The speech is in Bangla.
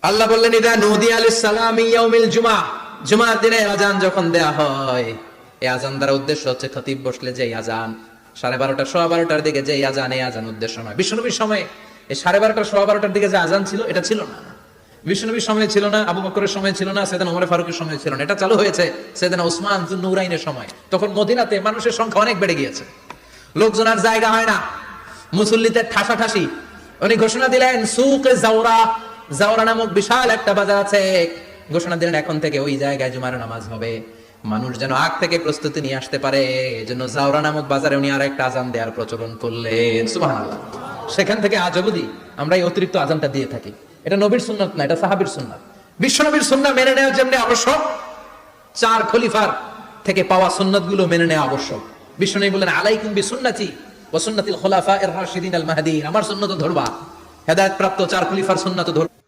আল্লাহ বললেন ইদা নুদিয়া লিস-সালামি ইয়াউমিল জুমআ, জুমার দিনে আযান যখন দেয়া হয়, এই আযান দ্বারা উদ্দেশ্য হচ্ছে খতিব বসলে যে আযান 12:30 12:15 দিকে যে আযান, এই আযান উদ্দেশ্য নয়। বিশ্বনবীর সময়ে এই 12:30 12:15 দিকে যে আযান ছিল এটা ছিল না। বিশ্বনবীর সময় ছিল না, আবু বকরের সময় ছিল না, সাইয়েদনা ওমর ফারুকের সময় ছিল না। এটা চালু হয়েছে সাইয়েদনা উসমান যুন নূরাইনের সময়। তখন মদিনাতে মানুষের সংখ্যা অনেক বেড়ে গিয়েছে, লোকজন আর জায়গা হয় না, মুসল্লিদের ঠাসাঠাসি। উনি ঘোষণা দিলেন সুকে জাওরা, জাওরা নামক বিশাল একটা বাজার আছে, ঘোষণা দিলেন এখন থেকে ওই জায়গায় জুমার নামাজ হবে। মানুষ যেন আগ থেকে প্রস্তুতি নিয়ে আসতে পারে, এজন্য জাওরা নামক বাজারে উনি আর একটা আজান দেওয়ার প্রচলন করলেন। সুবহানাল্লাহ। সেখান থেকে আজ অবধি আমরা এই অতিরিক্ত আজানটা দিয়ে থাকি। এটা নবীর সুন্নাত না, এটা সাহাবীর সুন্নাত। বিশ্বনবীর সুন্নাহ মেনে নেওয়া যেমনি আবশ্যক, চার খলিফার থেকে পাওয়া সুন্নাতগুলো মেনে নেওয়া আবশ্যক। বিশ্বনবী বললেন আলাইকুম বিসুন্নতি ওয়া সুন্নাতিল খুলাফায়ে আর রাশিদিন আল মাহদিয়িন, আমার সুন্নাত ধরবা, হেদায়েত প্রাপ্ত চার খলিফার সুন্নাত ধরবা।